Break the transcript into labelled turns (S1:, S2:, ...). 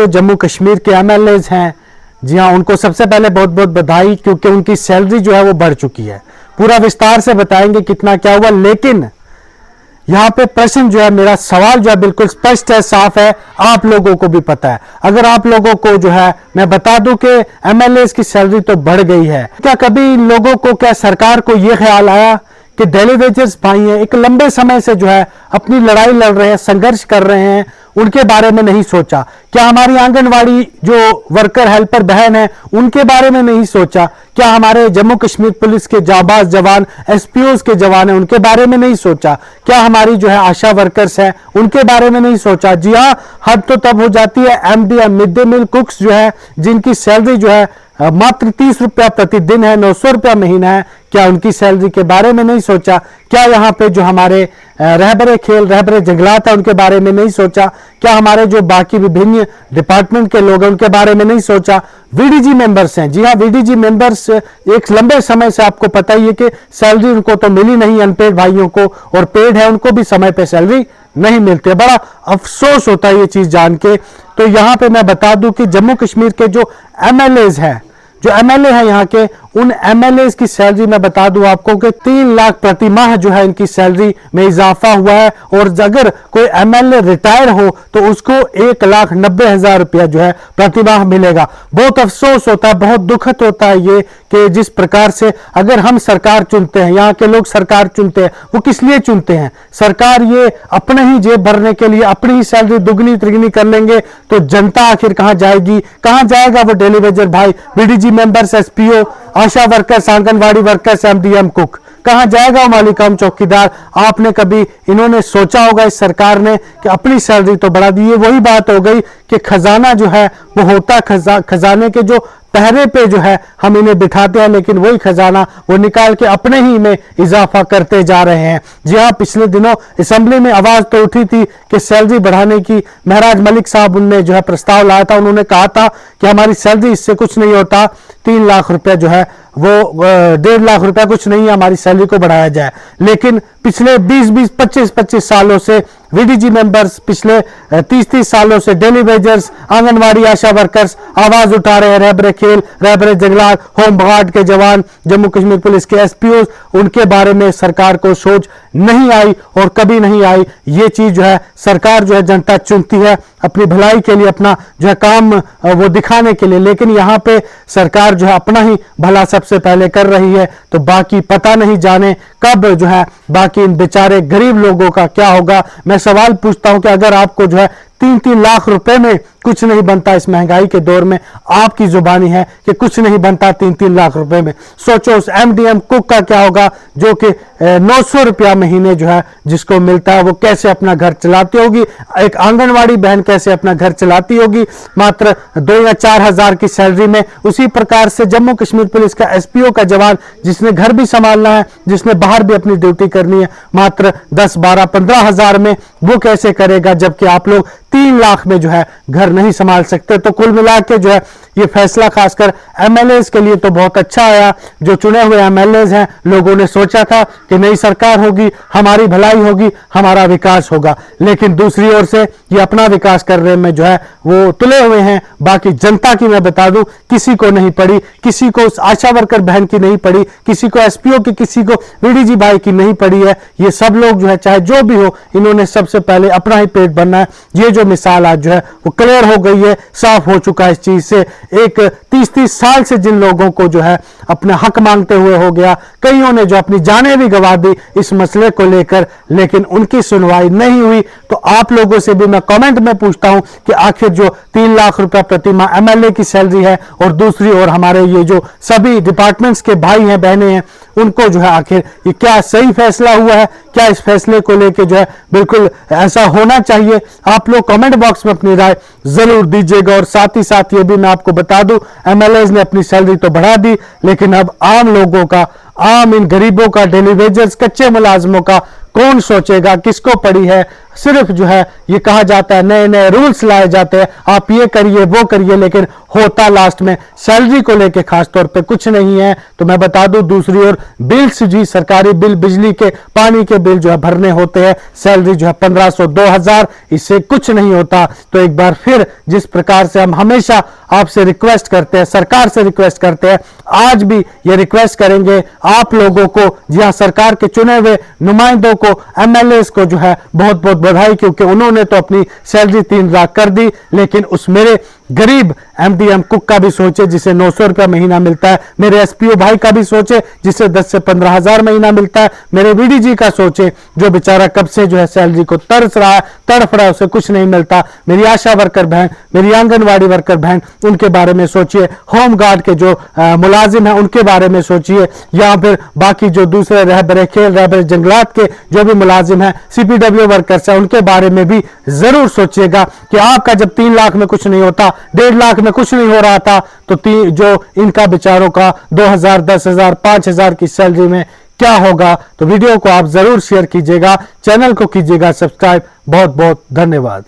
S1: तो जम्मू कश्मीर के एमएलएज हैं, जी हाँ, उनको सबसे पहले बहुत बहुत बधाई, क्योंकि उनकी सैलरी जो है वो बढ़ चुकी है। पूरा विस्तार से बताएंगे कितना क्या हुआ, लेकिन यहाँ पे प्रश्न जो है, मेरा सवाल जो है बिल्कुल स्पष्ट है, साफ है, आप लोगों को भी पता है। अगर आप लोगों को जो है मैं बता दूं कि एमएलएज की सैलरी तो बढ़ गई है, क्या कभी इन लोगों को, क्या सरकार को यह ख्याल आया कि डेली वेजर्स भाई हैं, एक लंबे समय से जो है अपनी लड़ाई लड़ रहे हैं, संघर्ष कर रहे हैं, उनके बारे में नहीं सोचा? क्या हमारी आंगनवाड़ी जो वर्कर हेल्पर बहन है उनके बारे में नहीं सोचा? क्या हमारे जम्मू कश्मीर पुलिस के जाबाज जवान, एसपीओज के जवान हैं, उनके बारे में नहीं सोचा? क्या हमारी जो है आशा वर्कर्स हैं, उनके बारे में नहीं सोचा? जी हाँ, हद तो तब हो जाती है MDM, mid day meal cooks जो है, जिनकी सैलरी जो है मात्र 30 रुपया प्रतिदिन है, 900 रुपया महीना है, क्या उनकी सैलरी के बारे में नहीं सोचा? क्या यहाँ पे जो हमारे रहबरे खेल, रहबरे जंगलात है, उनके बारे में नहीं सोचा? क्या हमारे जो बाकी विभिन्न डिपार्टमेंट के लोग हैं उनके बारे में नहीं सोचा? वीडीजी मेंबर्स हैं, जी हाँ, वीडीजी मेंबर्स एक लंबे समय से आपको पता ही है कि सैलरी उनको तो मिली नहीं, अनपेड भाइयों को, और पेड है उनको भी समय पे सैलरी नहीं मिलती है। बड़ा अफसोस होता है ये चीज जान के। तो यहाँ पे मैं बता दूं कि जम्मू कश्मीर के जो एमएलएज हैं, जो एमएलए हैं यहाँ के, उन एमएलए की सैलरी मैं बता दूं आपको कि 3 लाख प्रति माह जो है इनकी सैलरी में इजाफा हुआ है। और अगर कोई एमएलए रिटायर हो तो उसको 1,90,000 रुपया जो है प्रति माह मिलेगा। बहुत अफसोस होता है, बहुत दुखद होता है ये कि जिस प्रकार से अगर हम सरकार चुनते हैं, यहाँ के लोग सरकार चुनते हैं, वो किस लिए चुनते हैं? सरकार ये अपने ही जेब भरने के लिए अपनी ही सैलरी दुगनी तिगनी कर लेंगे तो जनता आखिर कहां जाएगी? कहां जाएगा वो डेली वेजर भाई, VDG members, SPO, ASHA workers, anganwadi workers, MDM cook, कहां जाएगा वो मालिकाम चौकीदार? आपने कभी इन्होंने सोचा होगा इस सरकार ने कि अपनी सैलरी तो बढ़ा दी है? वही बात हो गई कि खजाना जो है वो होता खजाने के जो पहरे पे जो है हम इन्हें बिठाते हैं, लेकिन वही खजाना वो निकाल के अपने ही में इजाफा करते जा रहे हैं। जी हाँ, पिछले दिनों असेंबली में आवाज तो उठी थी कि सैलरी बढ़ाने की। महराज मलिक साहब उनने जो है प्रस्ताव लाया था, उन्होंने कहा था कि हमारी सैलरी इससे कुछ नहीं होता, 3 लाख रुपया जो है वो 1.5 लाख रुपया कुछ नहीं है, हमारी सैलरी को बढ़ाया जाए। लेकिन पिछले 20-20, 25-25 सालों से वीडीजी मेंबर्स, पिछले 30-30 सालों से डेली वेजर्स, आंगनवाड़ी आशा वर्कर्स आवाज उठा रहे हैं। रहबरे खेल, रहबरे जंगलात, होम गार्ड के जवान, जम्मू कश्मीर पुलिस के एसपीओ, उनके बारे में सरकार को सोच नहीं आई और कभी नहीं आई। ये चीज जो है सरकार जो है जनता चुनती है अपनी भलाई के लिए, अपना जो है काम वो दिखाने के लिए, लेकिन यहाँ पे सरकार जो है अपना ही भला सबसे पहले कर रही है, तो बाकी पता नहीं जाने कब जो है बाकी इन बेचारे गरीब लोगों का क्या होगा। मैं सवाल पूछता हूं कि अगर आपको जो है 3-3 लाख रुपए में कुछ नहीं बनता इस महंगाई के दौर में, आपकी जुबानी है कि कुछ नहीं बनता 3-3 लाख रुपए में, सोचो उस एमडीएम कुक का क्या होगा जो कि 900 रुपया महीने जो है जिसको मिलता है, वो कैसे अपना घर चलाती होगी? एक आंगनवाड़ी बहन कैसे अपना घर चलाती होगी मात्र 2 या 4 हजार की सैलरी में? उसी प्रकार से जम्मू कश्मीर पुलिस का एसपीओ का जवान, जिसने घर भी संभालना है, जिसने बाहर भी अपनी ड्यूटी करनी है, मात्र 10, 12, 15 हजार में वो कैसे करेगा? जबकि आप लोग 3 लाख में जो है घर नहीं संभाल सकते। तो कुल मिला के जो है ये फैसला खासकर एमएलए के लिए तो बहुत अच्छा आया। जो चुने हुए एमएलए हैं, लोगों ने सोचा था कि नई सरकार होगी, हमारी भलाई होगी, हमारा विकास होगा, लेकिन दूसरी ओर से ये अपना विकास करने में जो है वो तुले हुए हैं। बाकी जनता की मैं बता दूं किसी को नहीं पड़ी, किसी को आशा वर्कर बहन की नहीं पड़ी, किसी को एसपीओ की, किसी को वीडीजी भाई की नहीं पड़ी है। ये सब लोग जो है चाहे जो भी हो, इन्होंने सबसे पहले अपना ही पेट भरना है। ये जो मिसाल आज जो है वो क्लियर हो गई है, साफ हो चुका है इस चीज से। एक 30-30 साल से जिन लोगों को जो है अपना हक मांगते हुए हो गया, कईयों ने जो अपनी जानें भी गंवा दी इस मसले को लेकर, लेकिन उनकी सुनवाई नहीं हुई। तो आप लोगों से भी मैं कमेंट में पूछता हूं कि आखिर जो 3 लाख रुपया प्रति माह एमएलए की सैलरी है और दूसरी ओर हमारे ये जो सभी डिपार्टमेंट्स के भाई हैं, बहनें हैं, उनको जो है आखिर ये क्या सही फैसला हुआ है? क्या इस फैसले को लेकर जो है बिल्कुल ऐसा होना चाहिए? आप लोग कमेंट बॉक्स में अपनी राय जरूर दीजिएगा। और साथ ही साथ ये भी मैं आपको बता दूं, एमएलए ने अपनी सैलरी तो बढ़ा दी, लेकिन अब आम लोगों का, आम इन गरीबों का, डेली वेजर्स, कच्चे मुलाजमों का कौन सोचेगा, किसको पड़ी है। सिर्फ जो है ये कहा जाता है, नए नए रूल्स लाए जाते हैं, आप ये करिए वो करिए, लेकिन होता लास्ट में सैलरी को लेके खास तौर पे कुछ नहीं है। तो मैं बता दूं, दूसरी ओर बिल्स जी, सरकारी बिल, बिजली के, पानी के बिल जो है भरने होते हैं, सैलरी जो है 1500 2000, इससे कुछ नहीं होता। तो एक बार फिर जिस प्रकार से हम हमेशा आपसे रिक्वेस्ट करते हैं, सरकार से रिक्वेस्ट करते हैं, आज भी ये रिक्वेस्ट करेंगे आप लोगों को, जी हाँ, सरकार के चुने हुए नुमाइंदों को, एमएलए को जो है बहुत बहुत बधाई, क्योंकि उन्होंने तो अपनी सैलरी 3 लाख कर दी, लेकिन उस मेरे गरीब एमडीएम कुक का भी सोचे जिसे 900 रुपया महीना मिलता है, मेरे एसपीओ भाई का भी सोचे जिसे 10 से 15 हजार महीना मिलता है, मेरे वीडीजी का सोचे जो बेचारा कब से जो है सैलरी को तरस रहा है, तड़फ रहा है, उसे कुछ नहीं मिलता, मेरी आशा वर्कर बहन, मेरी आंगनवाड़ी वर्कर बहन, उनके बारे में सोचिए, होम गार्ड के जो मुलाजिम है उनके बारे में सोचिए, या फिर बाकी जो दूसरे रहबरे खेल, रहबरे जंगलात के जो भी मुलाजिम है, सीपीडब्ल्यू वर्कर्स है, उनके बारे में भी जरूर सोचिएगा कि आपका जब 3 लाख में कुछ नहीं होता, 1.5 लाख में कुछ नहीं हो रहा था, तो जो इनका बेचारों का 2000, 10,000, 5,000 की सैलरी में क्या होगा। तो वीडियो को आप जरूर शेयर कीजिएगा, चैनल को कीजिएगा सब्सक्राइब। बहुत बहुत धन्यवाद।